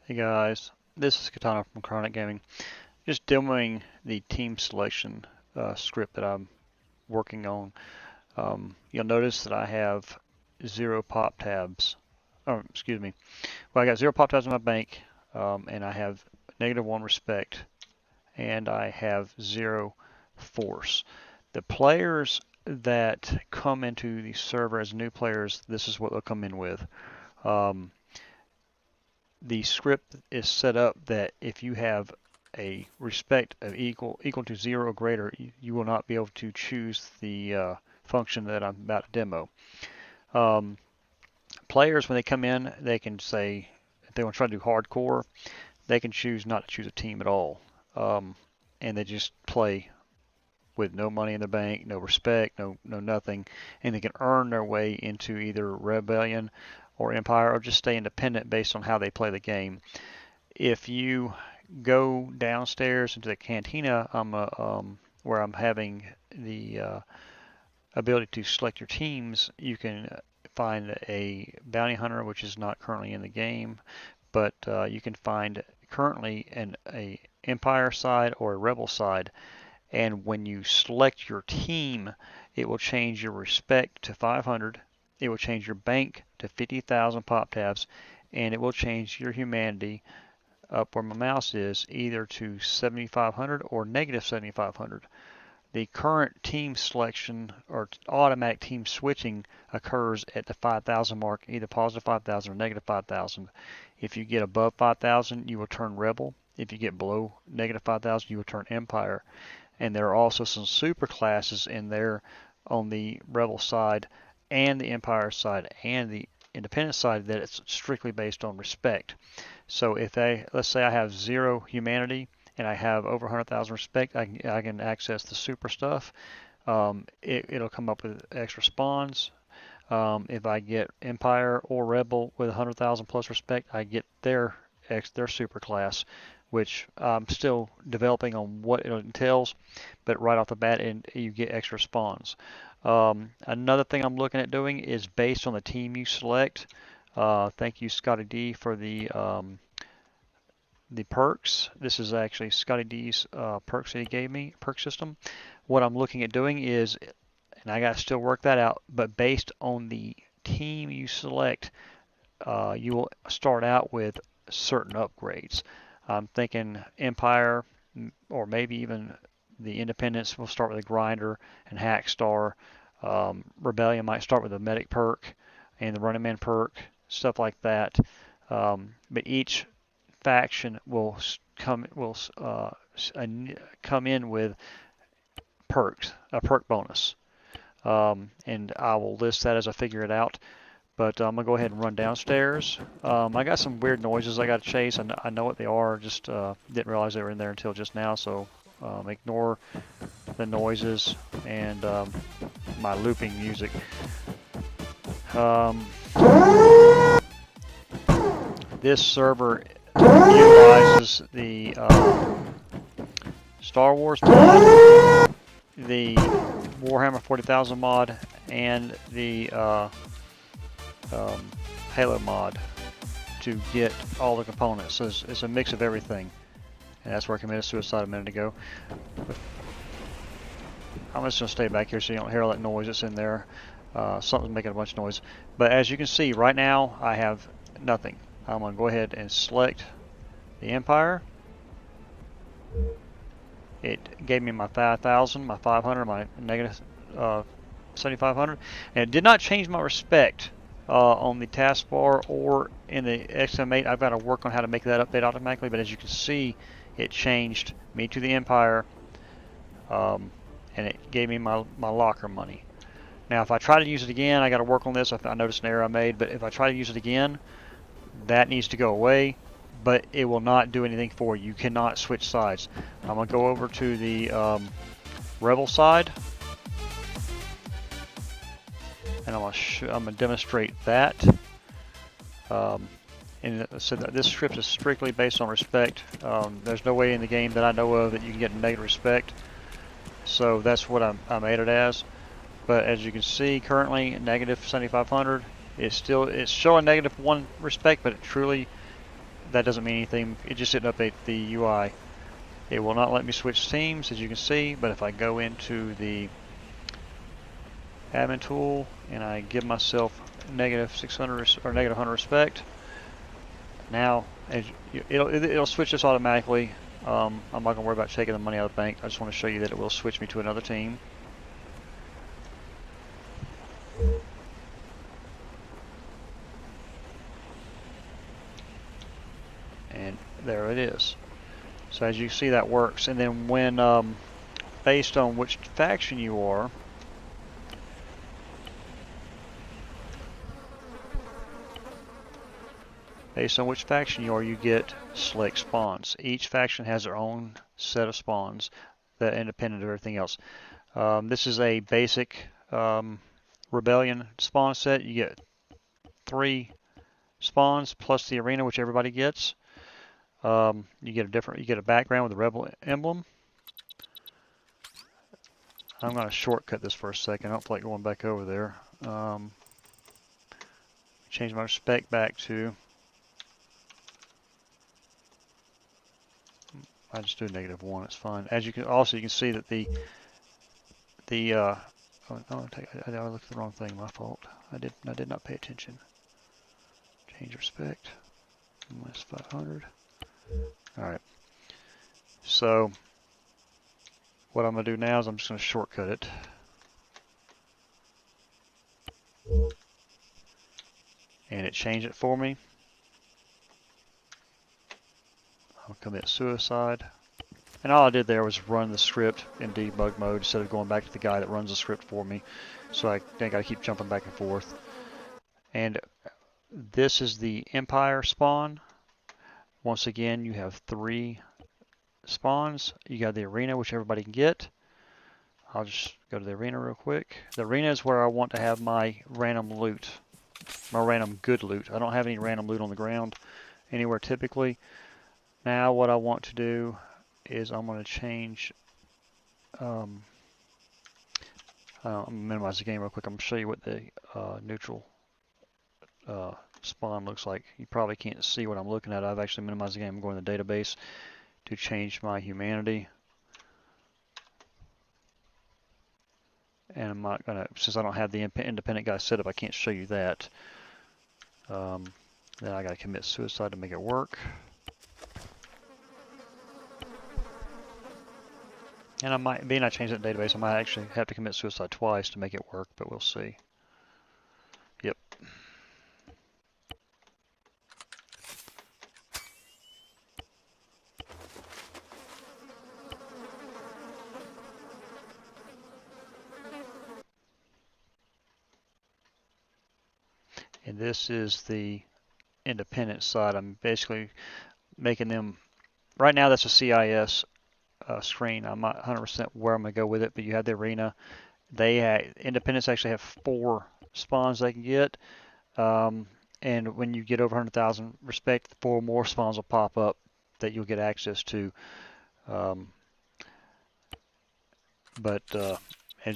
Hey guys, this is Katana from Chronic Gaming. Just demoing the team selection script that I'm working on. You'll notice that I have zero pop tabs. Oh, excuse me. Well, I got zero pop tabs in my bank, and I have -1 respect, and I have zero force. The players that come into the server as new players, this is what they'll come in with. Um, the script is set up that if you have a respect of equal to 0 or greater, you will not be able to choose the function that I'm about to demo. Um, Players, when they come in, they can say if they want to try to do hardcore, they can choose not to choose a team at all, and they just play with no money in the bank, no respect, no nothing, and they can earn their way into either Rebellion or Empire, or just stay independent based on how they play the game. If you go downstairs into the cantina, where I'm having the ability to select your teams, you can find a bounty hunter, which is not currently in the game, but you can find currently a Empire side or a Rebel side. And when you select your team, it will change your respect to 500. It will change your bank to 50,000 pop tabs, and it will change your humanity up where my mouse is, either to 7,500 or -7,500. The current team selection or automatic team switching occurs at the 5,000 mark, either +5,000 or -5,000. If you get above 5,000, you will turn Rebel. If you get below -5,000, you will turn Empire. And there are also some super classes in there on the Rebel side and the Empire side and the Independent side that it's strictly based on respect. So let's say I have 0 humanity and I have over 100,000 respect, I can access the super stuff. It'll come up with extra spawns. If I get Empire or Rebel with 100,000 plus respect, I get their super class, which I'm still developing on what it entails, but right off the bat, you get extra spawns. Another thing I'm looking at doing is based on the team you select. Thank you, Scotty D, for the perks. This is actually Scotty D's perks that he gave me, perk system. What I'm looking at doing is, and I got to still work that out, but based on the team you select, you will start out with certain upgrades. I'm thinking Empire, or maybe even the Independents will start with a Grinder and Hack Star. Rebellion might start with a Medic perk and the Running Man perk, stuff like that. But each faction will come in with perks, a perk bonus, and I will list that as I figure it out. But I'm gonna go ahead and run downstairs. I got some weird noises I got to chase. I know what they are. Just didn't realize they were in there until just now. So ignore the noises and my looping music. Um, this server utilizes the Star Wars mod, the Warhammer 40,000 mod, and the Halo mod to get all the components. So it's a mix of everything. And that's where I committed suicide a minute ago. I'm just going to stay back here so you don't hear all that noise that's in there. Something's making a bunch of noise. But as you can see, right now I have nothing. I'm going to go ahead and select the Empire. It gave me my 5,000, my 500, my -7,500. And it did not change my respect on the taskbar or in the XM8. I've got to work on how to make that update automatically. But as you can see, it changed me to the Empire. And it gave me my locker money. Now, if I try to use it again, I got to work on this. I noticed an error I made, but if I try to use it again, that needs to go away, but it will not do anything for you. You cannot switch sides. I'm going to go over to the Rebel side, and I'm going to demonstrate that. And so that this script is strictly based on respect. There's no way in the game that I know of that you can get negative respect. So that's what I made it as. But as you can see, currently -7,500. It's showing -1 respect, but it truly that doesn't mean anything. It just didn't update the UI. It will not let me switch teams, as you can see, but if I go into the admin tool and I give myself -600 or -100 respect, now it'll switch this automatically. I'm not going to worry about taking the money out of the bank. I just want to show you that it will switch me to another team. And there it is. So as you see, that works. And then when based on which faction you are, you get select spawns. Each faction has their own set of spawns that are independent of everything else. This is a basic Rebellion spawn set. You get 3 spawns plus the arena, which everybody gets. You get a background with a rebel emblem. I'm going to shortcut this for a second. I don't feel like going back over there. Change my respect back to. I just do -1. It's fine. As you can also, you can see that the oh, no, I looked at the wrong thing. My fault. I did not pay attention. Change respect. -500. All right. So what I'm going to do now is I'm just going to shortcut it. And it changed it for me. I'll commit suicide. And all I did there was run the script in debug mode instead of going back to the guy that runs the script for me. So I got to keep jumping back and forth. And this is the Empire spawn. Once again, you have 3 spawns. You got the arena, which everybody can get. I'll just go to the arena real quick. The arena is where I want to have my random loot, my random good loot. I don't have any random loot on the ground anywhere typically. Now what I want to do is I'm going to change, I'm going to minimize the game real quick. I'm going to show you what the neutral spawn looks like. You probably can't see what I'm looking at. I've actually minimized the game. I'm going to the database to change my humanity. And I'm not going to, since I don't have the independent guy set up, I can't show you that. Then I got to commit suicide to make it work. And I might, being I changed that database, I might actually have to commit suicide twice to make it work, but we'll see. Yep. And this is the independent side. I'm basically making them, right now that's a CIS screen. I'm not 100% where I'm going to go with it, but you have the arena. Independents actually have 4 spawns they can get. And when you get over 100,000 respect, 4 more spawns will pop up that you'll get access to. As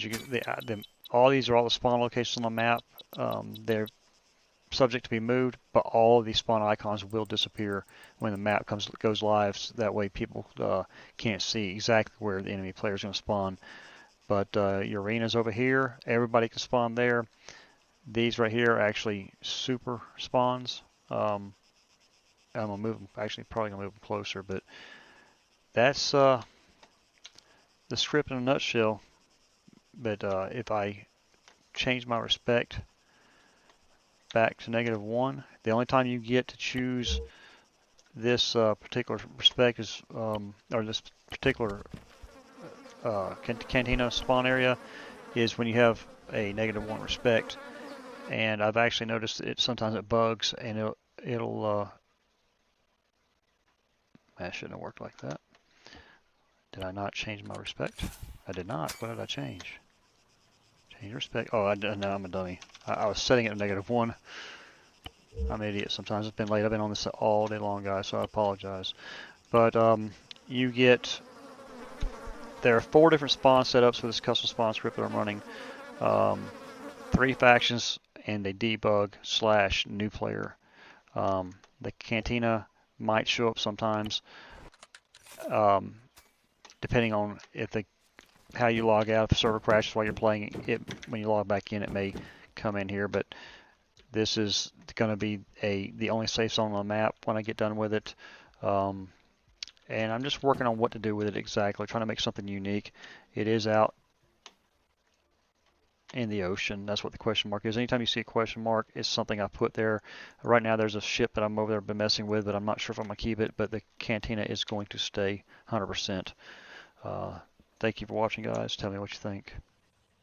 you can, all these are all the spawn locations on the map. They're subject to be moved, but all of these spawn icons will disappear when the map goes live. So that way people can't see exactly where the enemy player is going to spawn. But your arena's over here. Everybody can spawn there. These right here are actually super spawns. I'm gonna move them. Actually, probably gonna move them closer, but that's the script in a nutshell. But if I change my respect back to -1, the only time you get to choose this particular respect is, or this particular cantina spawn area is when you have a -1 respect. And I've actually noticed that sometimes it bugs, and it'll that shouldn't have worked like that. Did I not change my respect? I did not. What did I change? Change respect. Oh, no, I'm a dummy. I was setting it to -1. I'm an idiot. Sometimes it's been late. I've been on this all day long, guys, so I apologize. But you get, there are 4 different spawn setups for this custom spawn script that I'm running. 3 factions and a debug / new player. The cantina might show up sometimes, um, depending on how you log out. If the server crashes while you're playing it, when you log back in, it may come in here. But this is going to be the only safe zone on the map when I get done with it. And I'm just working on what to do with it exactly, trying to make something unique. It is out in the ocean. That's what the question mark is. Anytime you see a question mark, it's something I put there. Right now there's a ship that I'm over there been messing with, but I'm not sure if I'm going to keep it, but the cantina is going to stay 100%. Thank you for watching, guys. Tell me what you think.